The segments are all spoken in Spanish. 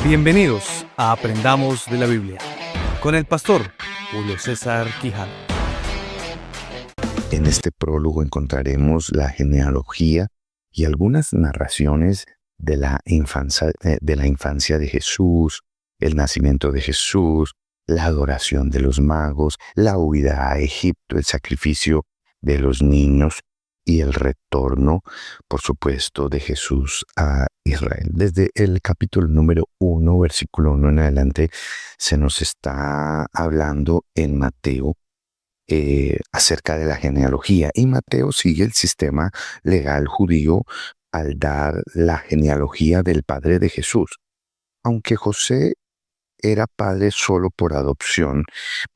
Bienvenidos a Aprendamos de la Biblia con el pastor Julio César Quijano. En este prólogo encontraremos la genealogía y algunas narraciones de la infancia de Jesús, el nacimiento de Jesús, la adoración de los magos, la huida a Egipto, el sacrificio de los niños y el retorno, por supuesto, de Jesús a Israel. Desde el capítulo número 1, versículo 1 en adelante, se nos está hablando en Mateo acerca de la genealogía. Y Mateo sigue el sistema legal judío al dar la genealogía del padre de Jesús. Aunque José era padre solo por adopción,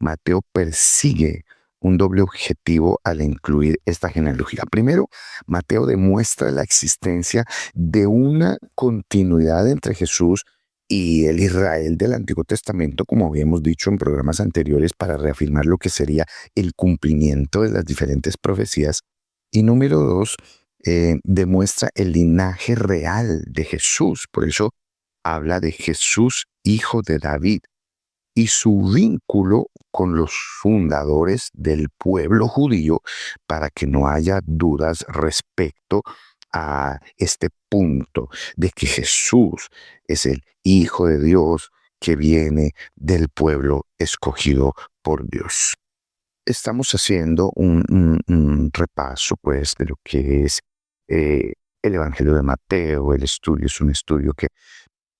Mateo persigue un doble objetivo al incluir esta genealogía. Primero, Mateo demuestra la existencia de una continuidad entre Jesús y el Israel del Antiguo Testamento, como habíamos dicho en programas anteriores, para reafirmar lo que sería el cumplimiento de las diferentes profecías. Y número dos, demuestra el linaje real de Jesús. Por eso habla de Jesús, hijo de David, y su vínculo con los fundadores del pueblo judío, para que no haya dudas respecto a este punto de que Jesús es el Hijo de Dios que viene del pueblo escogido por Dios. Estamos haciendo un repaso, pues, de lo que es el Evangelio de Mateo. El estudio es un estudio que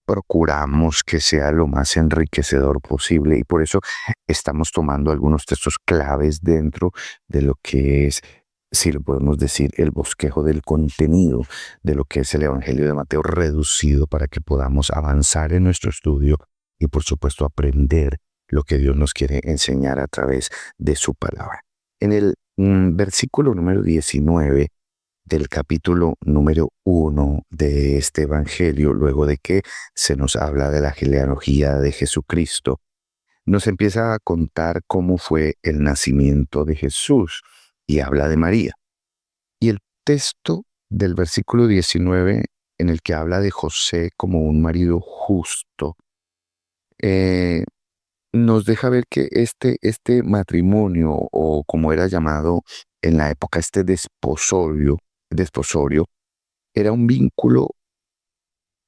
procuramos que sea lo más enriquecedor posible, y por eso estamos tomando algunos textos claves dentro de lo que es, si lo podemos decir, el bosquejo del contenido de lo que es el Evangelio de Mateo reducido, para que podamos avanzar en nuestro estudio y, por supuesto, aprender lo que Dios nos quiere enseñar a través de su palabra. En el versículo número 19 del capítulo número 1 de este evangelio, luego de que se nos habla de la genealogía de Jesucristo, nos empieza a contar cómo fue el nacimiento de Jesús y habla de María. Y el texto del versículo 19, en el que habla de José como un marido justo, nos deja ver que este matrimonio, o como era llamado en la época, este desposorio, era un vínculo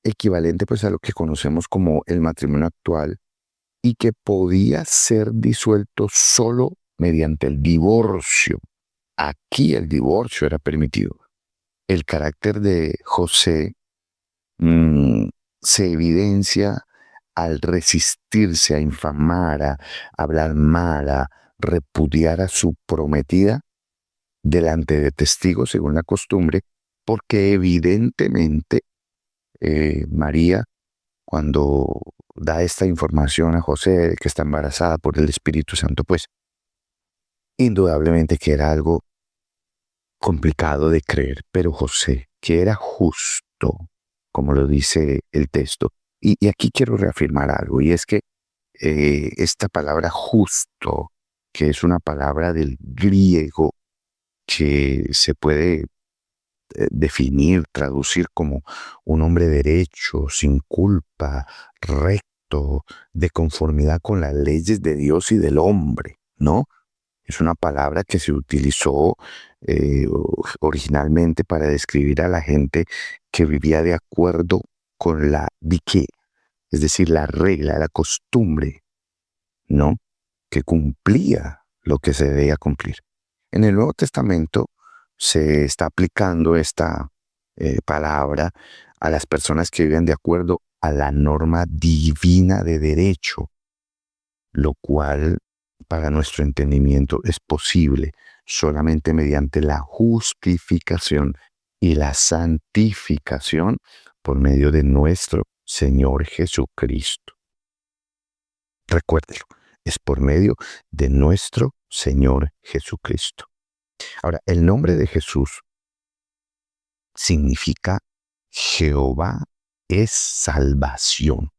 equivalente, pues, a lo que conocemos como el matrimonio actual, y que podía ser disuelto solo mediante el divorcio. Aquí el divorcio era permitido. El carácter de José se evidencia al resistirse a infamar, a hablar mal, a repudiar a su prometida delante de testigos, según la costumbre, porque evidentemente María, cuando da esta información a José de que está embarazada por el Espíritu Santo, pues indudablemente que era algo complicado de creer. Pero José, que era justo, como lo dice el texto, y aquí quiero reafirmar algo, y es que esta palabra justo, que es una palabra del griego que se puede definir, traducir como un hombre derecho, sin culpa, recto, de conformidad con las leyes de Dios y del hombre, ¿no? Es una palabra que se utilizó originalmente para describir a la gente que vivía de acuerdo con la diké, es decir, la regla, la costumbre, ¿no? Que cumplía lo que se debía cumplir. En el Nuevo Testamento se está aplicando esta palabra a las personas que viven de acuerdo a la norma divina de derecho, lo cual para nuestro entendimiento es posible solamente mediante la justificación y la santificación por medio de nuestro Señor Jesucristo. Recuérdelo, es por medio de nuestro Señor Jesucristo. Ahora, el nombre de Jesús significa Jehová es salvación.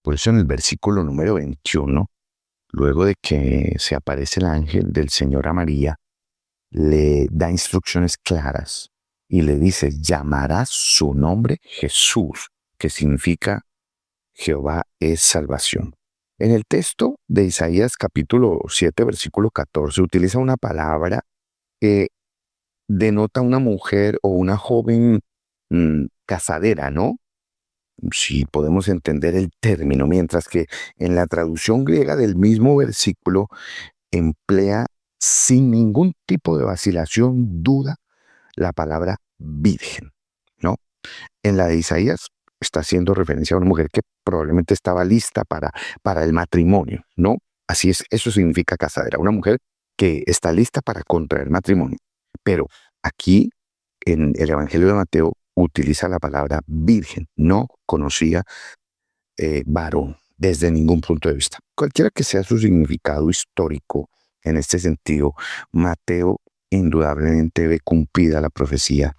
Por eso en el versículo número 21, luego de que se aparece el ángel del Señor a María, le da instrucciones claras y le dice: llamarás su nombre Jesús, que significa Jehová es salvación. En el texto de Isaías capítulo 7, versículo 14, utiliza una palabra que denota una mujer o una joven casadera, ¿no? Sí, podemos entender el término, mientras que en la traducción griega del mismo versículo emplea sin ningún tipo de vacilación, duda, la palabra virgen, ¿no? En la de Isaías está haciendo referencia a una mujer que probablemente estaba lista para el matrimonio, ¿no? Así es, eso significa casadera, una mujer que está lista para contraer matrimonio. Pero aquí, en el Evangelio de Mateo, utiliza la palabra virgen, no conocía varón desde ningún punto de vista. Cualquiera que sea su significado histórico en este sentido, Mateo indudablemente ve cumplida la profecía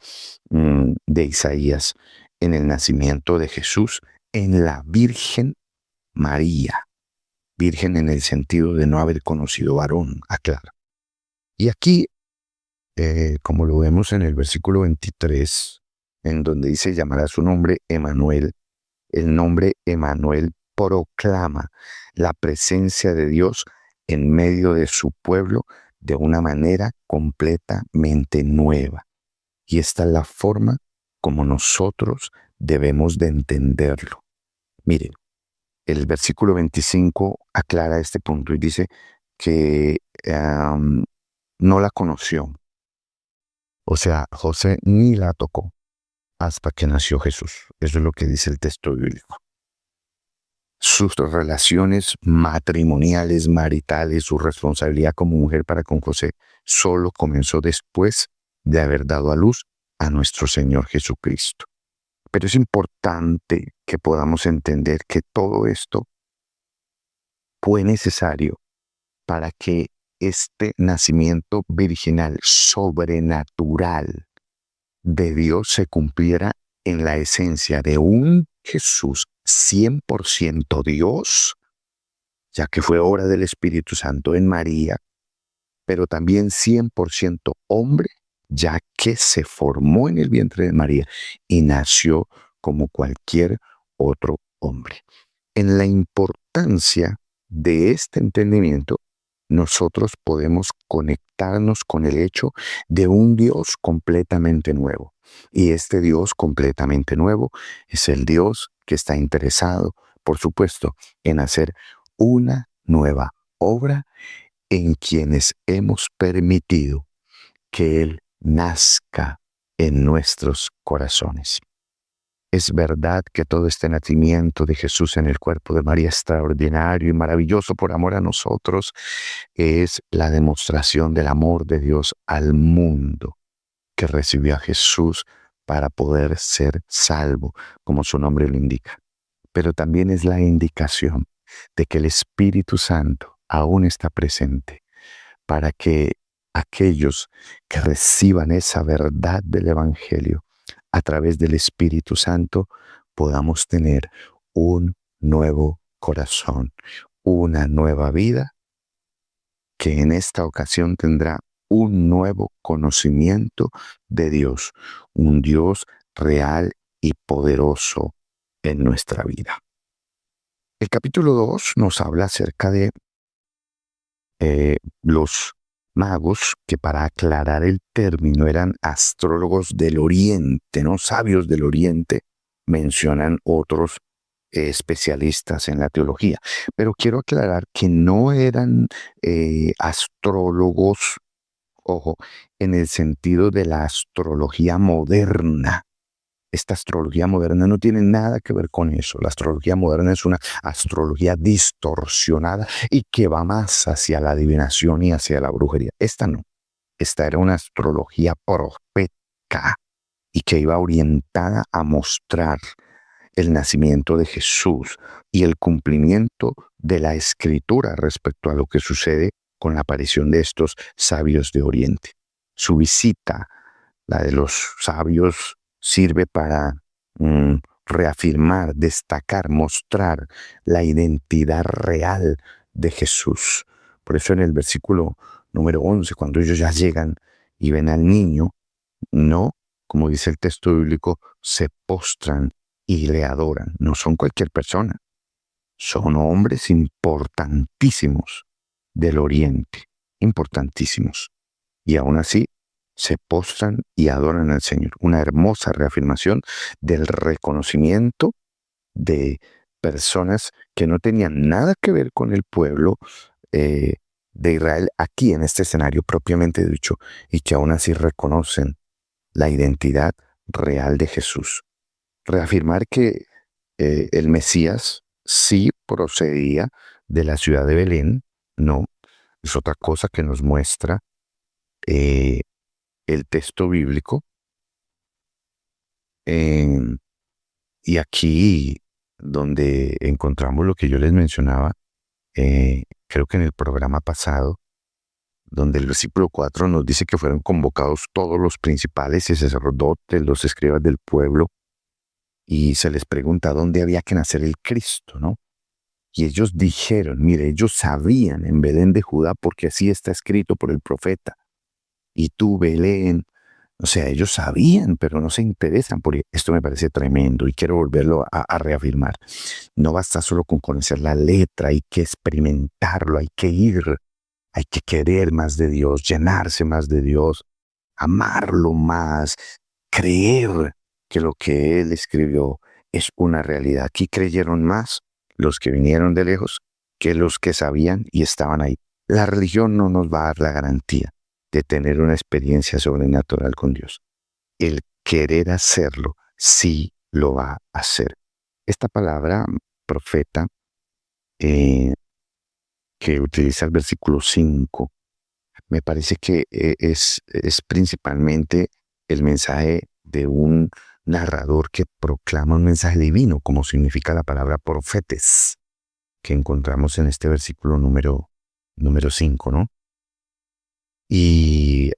de Isaías en el nacimiento de Jesús en la Virgen María. Virgen en el sentido de no haber conocido varón, aclara. Y aquí, como lo vemos en el versículo 23, en donde dice llamará su nombre Emanuel, el nombre Emanuel proclama la presencia de Dios en medio de su pueblo de una manera completamente nueva. Y esta es la forma como nosotros debemos de entenderlo. Miren, el versículo 25 aclara este punto y dice que no la conoció. O sea, José ni la tocó hasta que nació Jesús. Eso es lo que dice el texto bíblico. Sus relaciones matrimoniales, maritales, su responsabilidad como mujer para con José, solo comenzó después de haber dado a luz a nuestro Señor Jesucristo. Pero es importante que podamos entender que todo esto fue necesario para que este nacimiento virginal sobrenatural de Dios se cumpliera en la esencia de un Jesús 100% Dios, ya que fue obra del Espíritu Santo en María, pero también 100% hombre, ya que se formó en el vientre de María y nació como cualquier otro hombre. En la importancia de este entendimiento, nosotros podemos conectarnos con el hecho de un Dios completamente nuevo. Y este Dios completamente nuevo es el Dios que está interesado, por supuesto, en hacer una nueva obra en quienes hemos permitido que Él nazca en nuestros corazones. Es verdad que todo este nacimiento de Jesús en el cuerpo de María extraordinario y maravilloso por amor a nosotros es la demostración del amor de Dios al mundo que recibió a Jesús para poder ser salvo, como su nombre lo indica. Pero también es la indicación de que el Espíritu Santo aún está presente para que aquellos que reciban esa verdad del Evangelio a través del Espíritu Santo podamos tener un nuevo corazón, una nueva vida que en esta ocasión tendrá un nuevo conocimiento de Dios, un Dios real y poderoso en nuestra vida. El capítulo 2 nos habla acerca de los magos, que para aclarar el término eran astrólogos del Oriente, no sabios del Oriente, mencionan otros especialistas en la teología. Pero quiero aclarar que no eran astrólogos, ojo, en el sentido de la astrología moderna. Esta astrología moderna no tiene nada que ver con eso. La astrología moderna es una astrología distorsionada y que va más hacia la adivinación y hacia la brujería. Esta no. Esta era una astrología profética y que iba orientada a mostrar el nacimiento de Jesús y el cumplimiento de la Escritura respecto a lo que sucede con la aparición de estos sabios de Oriente. Su visita, la de los sabios, sirve para reafirmar, destacar, mostrar la identidad real de Jesús. Por eso en el versículo número 11, cuando ellos ya llegan y ven al niño, no, como dice el texto bíblico, se postran y le adoran. No son cualquier persona, Son hombres importantísimos del Oriente, importantísimos. Y aún así se postran y adoran al Señor. Una hermosa reafirmación del reconocimiento de personas que no tenían nada que ver con el pueblo eh, de Israel aquí en este escenario propiamente dicho, y que aún así reconocen la identidad real de Jesús. Reafirmar que el Mesías sí procedía de la ciudad de Belén, no, es otra cosa que nos muestra eh, el texto bíblico. Y aquí donde encontramos lo que yo les mencionaba, creo que en el programa pasado, donde el versículo 4 nos dice que fueron convocados todos los principales y sacerdotes, los escribas del pueblo, y se les pregunta dónde había que nacer el Cristo, ¿no? Y ellos dijeron, mire, ellos sabían en Belén de Judá porque así está escrito por el profeta. Y tú, Belén, o sea, ellos sabían, pero no se interesan por esto. Me parece tremendo y quiero volverlo a reafirmar. No basta solo con conocer la letra, hay que experimentarlo, hay que ir, hay que querer más de Dios, llenarse más de Dios, amarlo más, creer que lo que Él escribió es una realidad. Aquí creyeron más los que vinieron de lejos que los que sabían y estaban ahí. La religión no nos va a dar la garantía de tener una experiencia sobrenatural con Dios. El querer hacerlo sí lo va a hacer. Esta palabra profeta que utiliza el versículo 5 me parece que es principalmente el mensaje de un narrador que proclama un mensaje divino, como significa la palabra profetes, que encontramos en este versículo número 5, ¿no? Y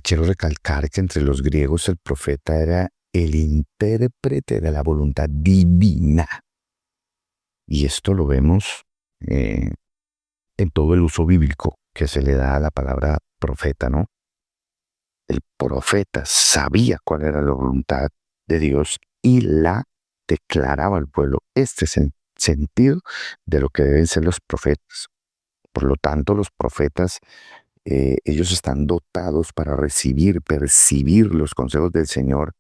quiero recalcar que entre los griegos el profeta era el intérprete de la voluntad divina. Y esto lo vemos en todo el uso bíblico que se le da a la palabra profeta, ¿no? El profeta sabía cuál era la voluntad de Dios y la declaraba al pueblo. Este es el sentido de lo que deben ser los profetas. Por lo tanto, los profetas, ellos están dotados para recibir, percibir los consejos del Señor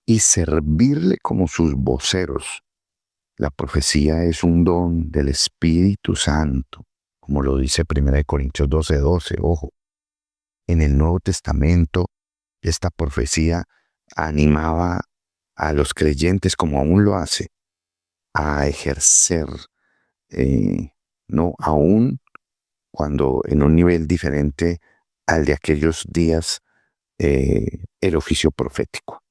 y servirle como sus voceros. La profecía es un don del Espíritu Santo, como lo dice 1 Corintios 12:12, ojo. En el Nuevo Testamento, esta profecía animaba a los creyentes, como aún lo hace, a ejercer, no aún cuando en un nivel diferente al de aquellos días, el oficio profético.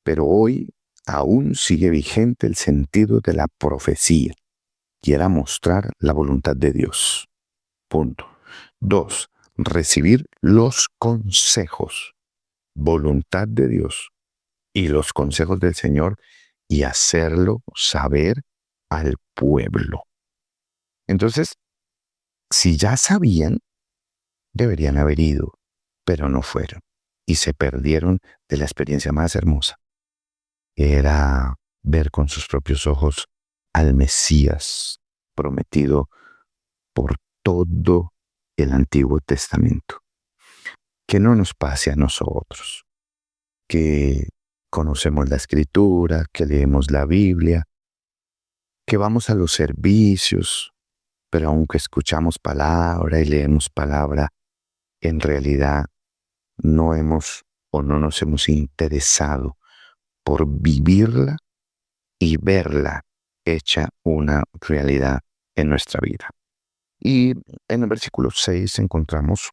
Pero hoy aún sigue vigente el sentido de la profecía, y era mostrar la voluntad de Dios. Punto. 2. Recibir los consejos, voluntad de Dios y los consejos del Señor y hacerlo saber al pueblo. Entonces, si ya sabían, deberían haber ido, pero no fueron y se perdieron de la experiencia más hermosa. Era ver con sus propios ojos al Mesías prometido por todo el Antiguo Testamento. Que no nos pase a nosotros, que conocemos la Escritura, que leemos la Biblia, que vamos a los servicios, pero aunque escuchamos palabra y leemos palabra, en realidad no hemos o no nos hemos interesado por vivirla y verla hecha una realidad en nuestra vida. Y en el versículo 6 encontramos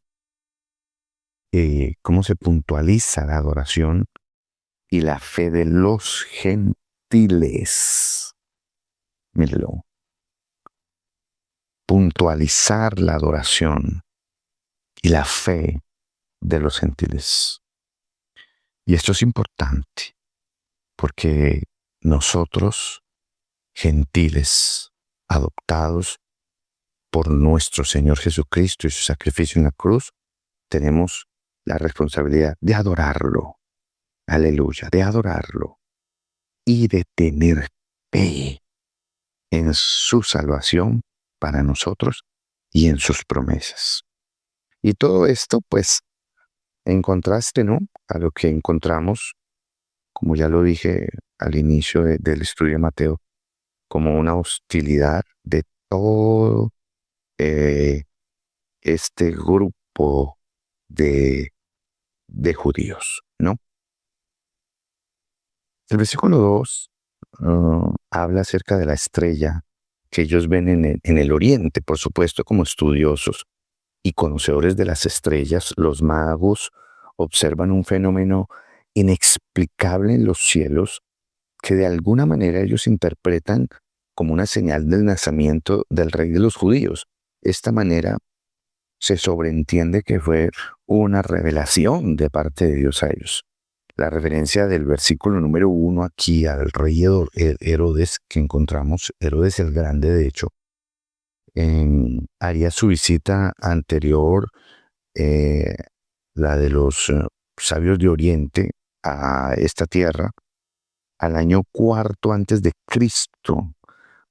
cómo se puntualiza la adoración y la fe de los gentiles. Mírenlo. Puntualizar la adoración y la fe de los gentiles. Y esto es importante porque nosotros, gentiles, adoptados por nuestro Señor Jesucristo y su sacrificio en la cruz, tenemos la responsabilidad de adorarlo. Aleluya, de adorarlo y de tener fe en su salvación para nosotros y en sus promesas. Y todo esto, pues, en contraste, ¿no?, a lo que encontramos, como ya lo dije al inicio del estudio de Mateo, como una hostilidad de todo eh, este grupo de, de judíos, ¿no? El versículo 2 habla acerca de la estrella que ellos ven en el oriente, por supuesto, como estudiosos y conocedores de las estrellas. Los magos observan un fenómeno inexplicable en los cielos que de alguna manera ellos interpretan como una señal del nacimiento del rey de los judíos. Esta manera se sobreentiende que fue una revelación de parte de Dios a ellos. La referencia del versículo número 1 aquí al rey Herodes que encontramos, Herodes el Grande, de hecho, haría su visita anterior, eh, la de los sabios de Oriente, a esta tierra, al año 4 antes de Cristo,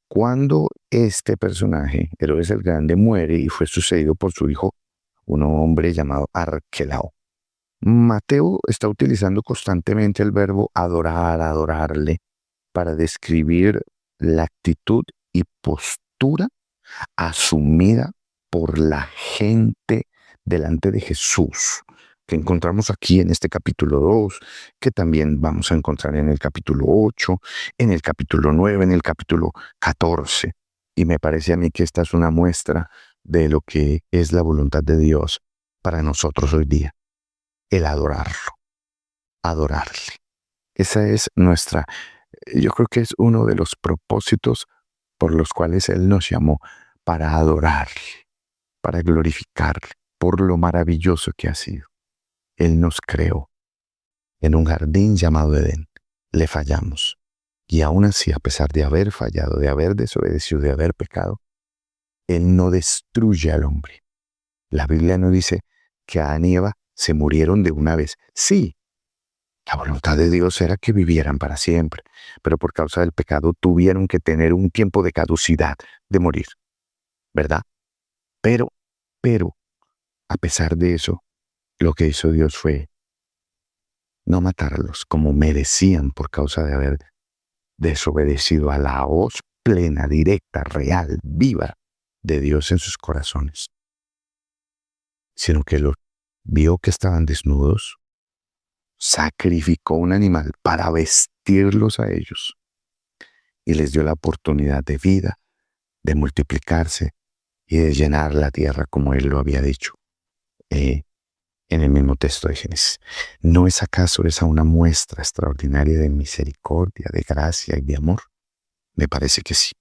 cuando este personaje, Herodes el Grande, muere y fue sucedido por su hijo, un hombre llamado Arquelao. Mateo está utilizando constantemente el verbo adorar, adorarle, para describir la actitud y postura asumida por la gente delante de Jesús, que encontramos aquí en este capítulo 2, que también vamos a encontrar en el capítulo 8, en el capítulo 9, en el capítulo 14. Y me parece a mí que esta es una muestra de lo que es la voluntad de Dios para nosotros hoy día, el adorarlo, adorarle. Esa es yo creo que es uno de los propósitos por los cuales Él nos llamó, para adorarle, para glorificarle, por lo maravilloso que ha sido. Él nos creó en un jardín llamado Edén. Le fallamos. Y aún así, a pesar de haber fallado, de haber desobedecido, de haber pecado, Él no destruye al hombre. La Biblia no dice que Adán y Eva se murieron de una vez. Sí, la voluntad de Dios era que vivieran para siempre, pero por causa del pecado tuvieron que tener un tiempo de caducidad, de morir, ¿verdad? Pero, a pesar de eso, lo que hizo Dios fue no matarlos como merecían por causa de haber desobedecido a la voz plena, directa, real, viva de Dios en sus corazones, sino que los vio que estaban desnudos, sacrificó un animal para vestirlos a ellos y les dio la oportunidad de vida, de multiplicarse y de llenar la tierra como Él lo había dicho en el mismo texto de Génesis. ¿No es acaso esa una muestra extraordinaria de misericordia, de gracia y de amor? Me parece que sí.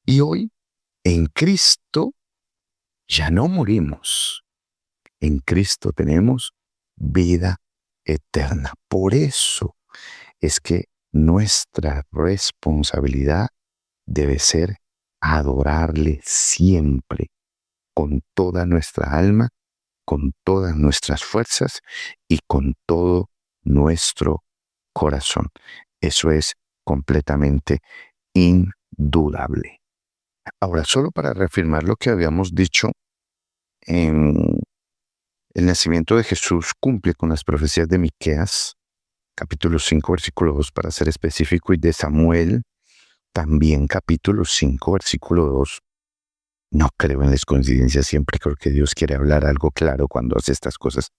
Y hoy, en Cristo, ya no morimos. En Cristo tenemos vida eterna. Por eso es que nuestra responsabilidad debe ser adorarle siempre, con toda nuestra alma, con todas nuestras fuerzas y con todo nuestro corazón. Eso es completamente indudable. Ahora, solo para reafirmar lo que habíamos dicho, en el nacimiento de Jesús cumple con las profecías de Miqueas, capítulo 5, versículo 2, para ser específico, y de Samuel, también capítulo 5, versículo 2. No creo en las coincidencias, siempre creo que Dios quiere hablar algo claro cuando hace estas cosas,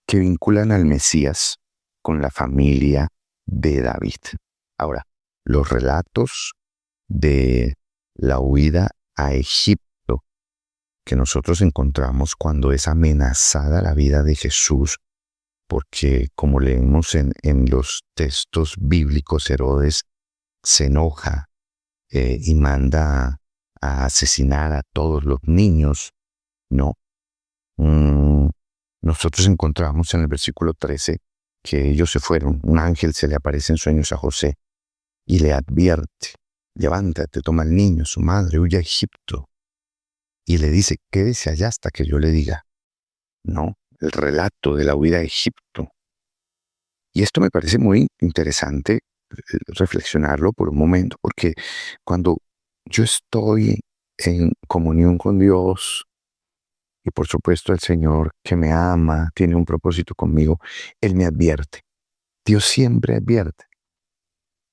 que vinculan al Mesías con la familia de David. Ahora, los relatos de la huida a Egipto que nosotros encontramos cuando es amenazada la vida de Jesús, porque como leemos en los textos bíblicos, Herodes se enoja y manda a asesinar a todos los niños, ¿no? Nosotros encontramos en el versículo 13 que ellos se fueron. Un ángel se le aparece en sueños a José y le advierte: levántate, toma al niño, su madre, huye a Egipto. Y le dice: quédese allá hasta que yo le diga. No, el relato de la huida a Egipto. Y esto me parece muy interesante reflexionarlo por un momento, porque cuando yo estoy en comunión con Dios y por supuesto el Señor que me ama, tiene un propósito conmigo, Él me advierte. Dios siempre advierte.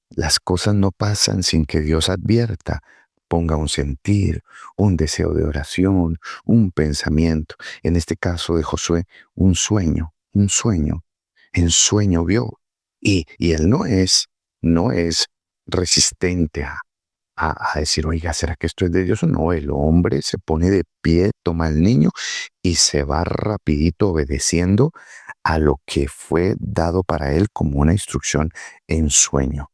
Las cosas no pasan sin que Dios advierta, ponga un sentir, un deseo de oración, un pensamiento. En este caso de Josué, un sueño, un sueño. En sueño vio. Y él no es resistente a decir, oiga, ¿será que esto es de Dios? No, el hombre se pone de pie, toma al niño y se va rapidito obedeciendo a lo que fue dado para él como una instrucción en sueño.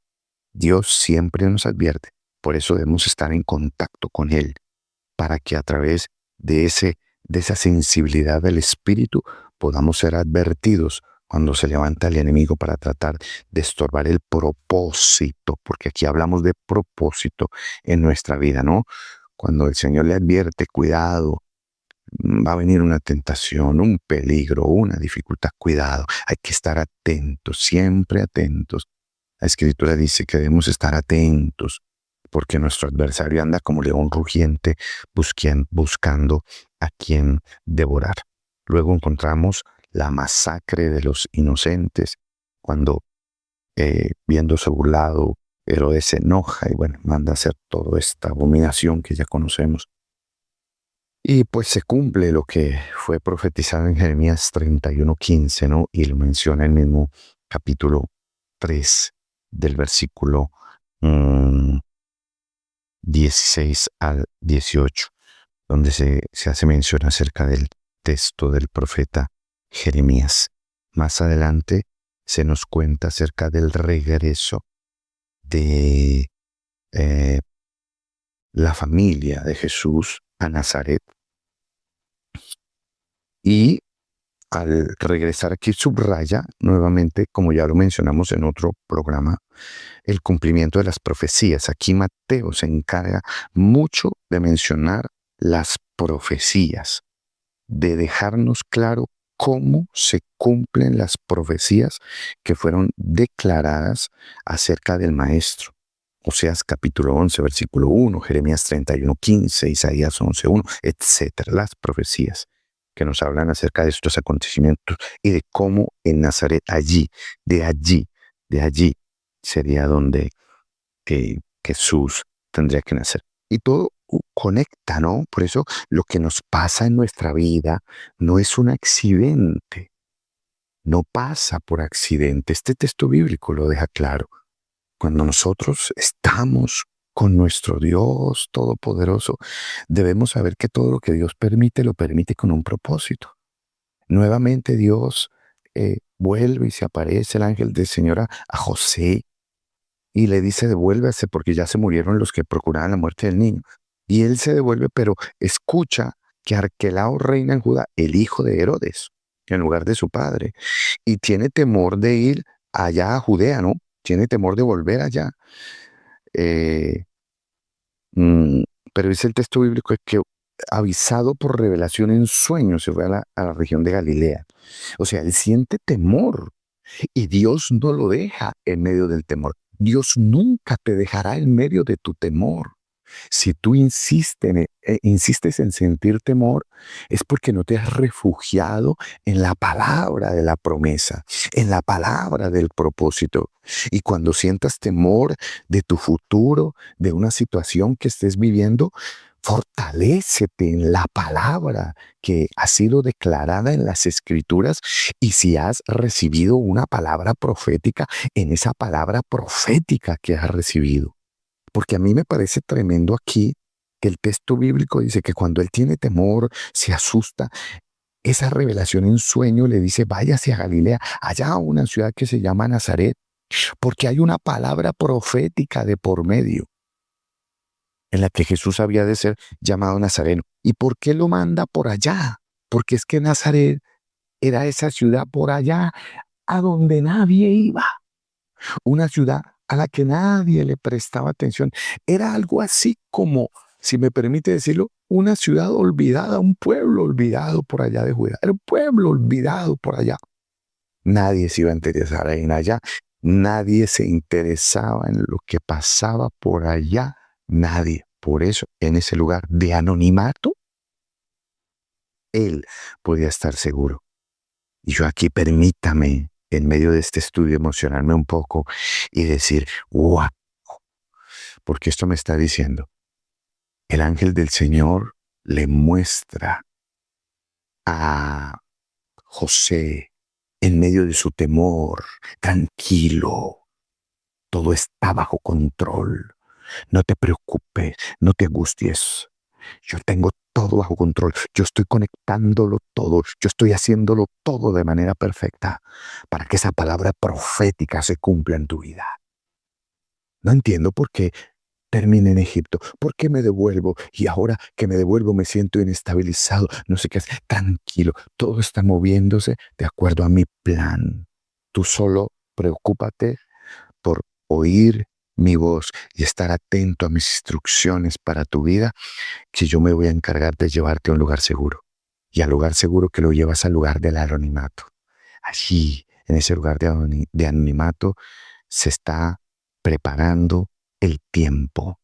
Dios siempre nos advierte, por eso debemos estar en contacto con Él, para que a través de esa sensibilidad del Espíritu podamos ser advertidos cuando se levanta el enemigo para tratar de estorbar el propósito, porque aquí hablamos de propósito en nuestra vida, ¿no? Cuando el Señor le advierte, cuidado, va a venir una tentación, un peligro, una dificultad, cuidado, hay que estar atentos, siempre atentos. La Escritura dice que debemos estar atentos porque nuestro adversario anda como león rugiente buscando a quien devorar. Luego encontramos la masacre de los inocentes cuando, viéndose burlado, Herodes se enoja y bueno, manda a hacer toda esta abominación que ya conocemos. Y pues se cumple lo que fue profetizado en Jeremías 31:15, ¿no? Y lo menciona en el mismo capítulo 3 del versículo 16 al 18, donde se hace mención acerca del texto del profeta Jeremías. Más adelante se nos cuenta acerca del regreso de la familia de Jesús a Nazaret. Y al regresar aquí subraya nuevamente, como ya lo mencionamos en otro programa, el cumplimiento de las profecías. Aquí Mateo se encarga mucho de mencionar las profecías, de dejarnos claro cómo se cumplen las profecías que fueron declaradas acerca del Maestro. Oseas capítulo 11, versículo 1, Jeremías 31:15, Isaías 11:1, etcétera. Las profecías que nos hablan acerca de estos acontecimientos y de cómo en Nazaret, de allí, sería donde Jesús tendría que nacer. Y todo conecta, ¿no? Por eso lo que nos pasa en nuestra vida no es un accidente, no pasa por accidente. Este texto bíblico lo deja claro. Cuando nosotros estamos con nuestro Dios Todopoderoso, debemos saber que todo lo que Dios permite, lo permite con un propósito. Nuevamente Dios vuelve y se aparece el ángel del Señor a José y le dice, devuélvase porque ya se murieron los que procuraban la muerte del niño. Y él se devuelve, pero escucha que Arquelao reina en Judá, el hijo de Herodes, en lugar de su padre, y tiene temor de ir allá a Judea, ¿no? Tiene temor de volver allá. Eh, mm, pero dice el texto bíblico que avisado por revelación en sueños se fue a la región de Galilea. O sea, él siente temor y Dios no lo deja en medio del temor. Dios nunca te dejará en medio de tu temor. Si tú insistes en sentir temor, es porque no te has refugiado en la palabra de la promesa, en la palabra del propósito. Y cuando sientas temor de tu futuro, de una situación que estés viviendo, fortalécete en la palabra que ha sido declarada en las Escrituras, y si has recibido una palabra profética, en esa palabra profética que has recibido. Porque a mí me parece tremendo aquí que el texto bíblico dice que cuando él tiene temor, se asusta, esa revelación en sueño le dice, váyase a Galilea, allá a una ciudad que se llama Nazaret, porque hay una palabra profética de por medio en la que Jesús había de ser llamado Nazareno. ¿Y por qué lo manda por allá? Porque es que Nazaret era esa ciudad por allá a donde nadie iba, una ciudad a la que nadie le prestaba atención. Era algo así como, si me permite decirlo, una ciudad olvidada, un pueblo olvidado por allá de Judá. Era un pueblo olvidado por allá. Nadie se iba a interesar en allá. Nadie se interesaba en lo que pasaba por allá. Nadie. Por eso, en ese lugar de anonimato, él podía estar seguro. Y yo aquí permítame, en medio de este estudio, emocionarme un poco y decir, wow, porque esto me está diciendo, el ángel del Señor le muestra a José en medio de su temor, tranquilo, todo está bajo control. No te preocupes, no te angusties. Yo tengo todo bajo control. Yo estoy conectándolo todo. Yo estoy haciéndolo todo de manera perfecta para que esa palabra profética se cumpla en tu vida. No entiendo por qué terminé en Egipto. ¿Por qué me devuelvo? Y ahora que me devuelvo me siento inestabilizado. No sé qué hacer. Tranquilo, todo está moviéndose de acuerdo a mi plan. Tú solo preocúpate por oír mi voz y estar atento a mis instrucciones para tu vida, que yo me voy a encargar de llevarte a un lugar seguro. Y al lugar seguro que lo llevas al lugar del anonimato. Allí, en ese lugar de anonimato, se está preparando el tiempo.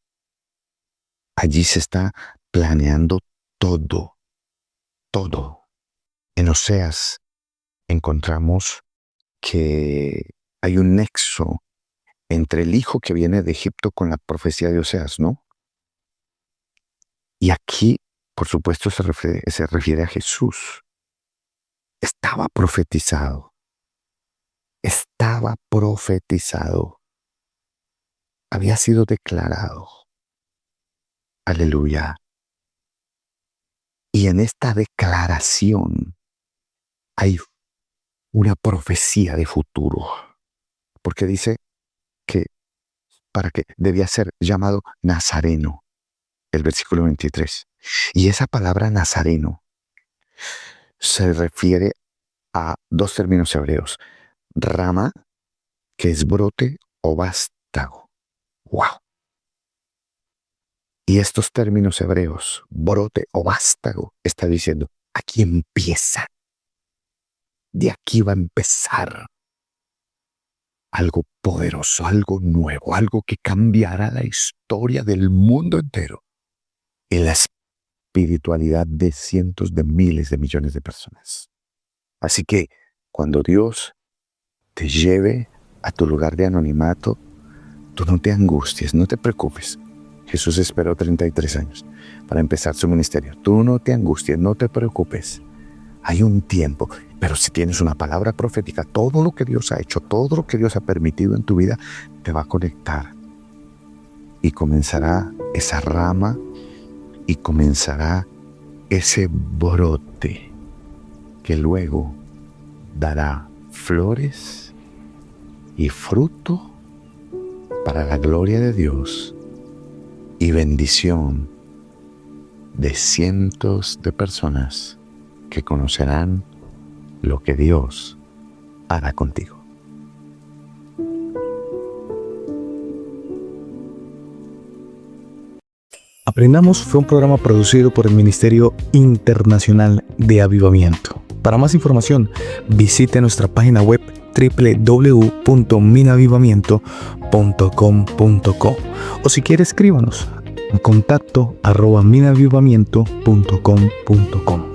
Allí se está planeando todo, todo. En Oseas encontramos que hay un nexo entre el hijo que viene de Egipto con la profecía de Oseas, ¿no? Y aquí, por supuesto, se refiere a Jesús. Estaba profetizado. Estaba profetizado. Había sido declarado. Aleluya. Y en esta declaración hay una profecía de futuro. Porque dice que para que debía ser llamado Nazareno, el versículo 23. Y esa palabra Nazareno se refiere a dos términos hebreos. Rama, que es brote, o vástago. ¡Wow! Y estos términos hebreos, brote o vástago, está diciendo, aquí empieza. De aquí va a empezar algo poderoso, algo nuevo, algo que cambiará la historia del mundo entero y la espiritualidad de cientos de miles de millones de personas. Así que cuando Dios te lleve a tu lugar de anonimato, tú no te angusties, no te preocupes. Jesús esperó 33 años para empezar su ministerio. Tú no te angusties, no te preocupes. Hay un tiempo, pero si tienes una palabra profética, todo lo que Dios ha hecho, todo lo que Dios ha permitido en tu vida, te va a conectar. Y comenzará esa rama y comenzará ese brote que luego dará flores y fruto para la gloria de Dios y bendición de cientos de personas que conocerán lo que Dios hará contigo. Aprendamos fue un programa producido por el Ministerio Internacional de Avivamiento. Para más información, visite nuestra página web www.minavivamiento.com.co o si quiere escríbanos en contacto @minavivamiento.com.co.